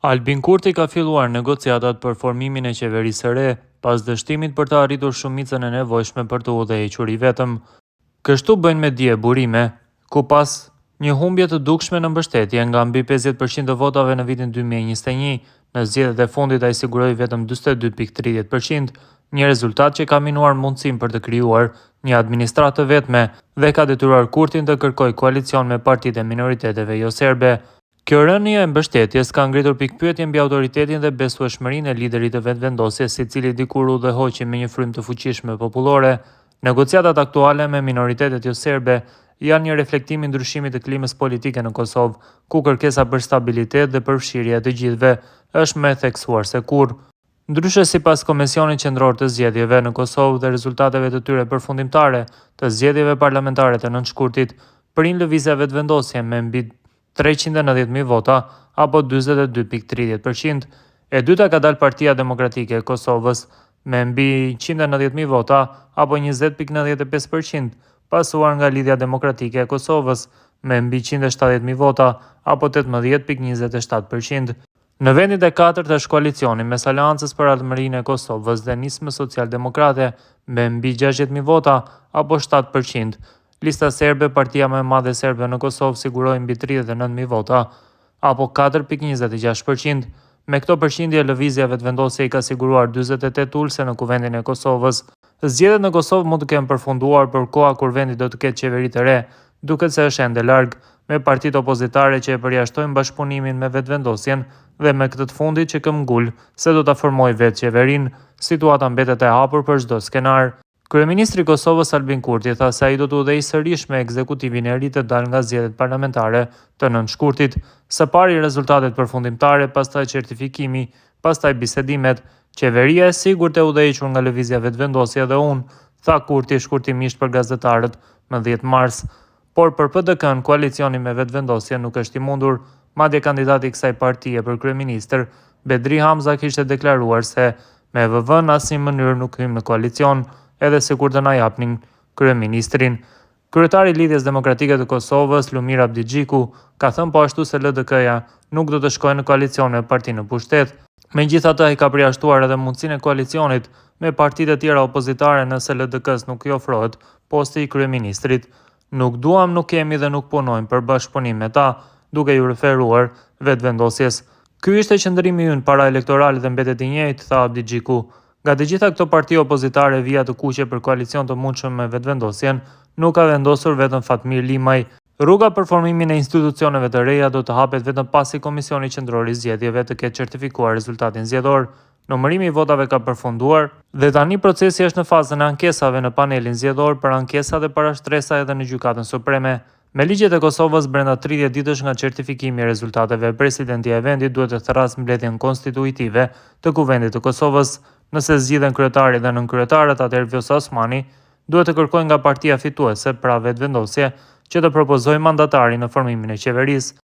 Albin Kurti ka filluar negociatat për formimin e qeverisë së re, pas dështimit për të arritur shumicën e nevojshme për të udhëhequr i vetëm. Kështu bëjnë me dje burime, ku pas një humbje të dukshme në mbështetje nga mbi 50% të votave në vitin 2021, në zgjedhjet e fundit ai siguroi vetëm 42.30%, një rezultat që ka minuar mundësinë për të krijuar një administratë të vetme dhe ka detyruar Kurtin të kërkojë koalicion me partitë e minoriteteve jo serbe. Kjo rënje e mbështetjes ka ngritur pikpyetje mbi autoritetin dhe besueshmërinë e liderit të vetëvendosjes, i cili dikur udhëhoqi me një frym të fuqishme popullore. Negociatat aktuale me minoritetet jo serbe janë një reflektim i ndryshimit të klimës politike në Kosovë, ku kërkesa për stabilitet dhe përfshirje të gjithëve është më e theksuar se kurrë. Ndryshe sipas Komisionit Qendror të Zgjedhjeve në Kosovë dhe rezultateve të tyre përfundimtare të zgjedhjeve parlamentare të nëntëshkurtit, prind lëvizja vetëvendosje me mbi 390.000 vota, apo 42.30%. E dyta ka dalë Partia Demokratike e Kosovës me mbi 190.000 vota, apo 20.95%, pasuar nga Lidhja Demokratike e Kosovës me mbi 170.000 vota, apo 18.27%. Në vendin e katërt është koalicioni mes Aleancës për Ardhmërinë e Kosovës dhe Nismë Social-Demokrate me mbi 60.000 vota, apo 7%. Lista serbe, partia më e madhe serbe në Kosovë, siguroi mbi 39.000 vota, apo 4.26%. Me këto përqindje, lëvizja vetëvendosje i ka siguruar 48 ulse në Kuvendin e Kosovës. Zgjedhjet në Kosovë mund të kenë përfunduar për koha kur vendi do të ketë qeveri të re, duket se është ende larg, me partitë opozitare që e përjashtojnë bashkëpunimin me vetëvendosjen dhe me këtë të fundit që këmbgul se do ta formojë vetë qeverinë. Situata mbetet e hapur për çdo skenar. Kryeministri i Kosovës Albin Kurti tha se ai do të udhëheqë sërish me ekzekutivin e ri të dalë nga zgjedhjet parlamentare të nëntëshkurtit, së pari rezultatet përfundimtare, pastaj certifikimi, pastaj bisedimet. Qeveria e sigurt e udhëhequr nga lëvizja vetëvendosje dhe unë, tha Kurti shkurtimisht për gazetarët më 10 mars. Por për PDK-n, koalicioni me vetëvendosje nuk është i mundur, madje kandidati i kësaj partie për kryeministër, Bedri Hamza, kishte deklaruar se me VV në asnjë mënyrë nuk hym në koalicion, edhe sikur të na japnin kryeministrin. Kryetari i Lidhjes Demokratike të Kosovës, Lumir Abdigjiku, ka thënë po ashtu se LDK-ja nuk do të shkojë në koalicion me partinë në pushtet. Megjithatë, ai ka përjashtuar edhe mundësinë e koalicionit me partitë e tjera opozitare nëse LDK-s nuk i ofrohet posti i kryeministrit. Nuk duam, nuk kemi dhe nuk punojmë për bashkëpunim me ta, duke ju referuar vetëvendosjes. Ky ishte qëndrimi ynë para elektorale dhe mbetet i njëjtë, tha Abdigjiku. Nga të gjitha këto parti opozitare vija të kuqe për koalicion të mundshëm me vetëvendosjen, nuk ka vendosur vetëm Fatmir Limaj. Rruga për formimin e institucioneve të reja do të hapet vetëm pasi Komisioni Qendror i Zgjedhjeve të ketë certifikuar rezultatin zgjedhor. Numërimi i votave ka përfunduar dhe tani procesi është në fazën e ankesave në panelin zgjedhor për ankesa dhe parashtresa edhe në Gjykatën Supreme. Me ligjet e Kosovës, brenda 30 ditësh nga certifikimi i rezultateve, presidentia e vendit duhet të thrasë mbledhjen konstituitive të Kuvendit të Kosovës. Nëse zgjidhen kryetari dhe nënkryetaret, atëherë Vjosa Osmani duhet të kërkojë nga partia fituese, pra vetëvendosje, që të propozojë mandatari në formimin e qeverisë.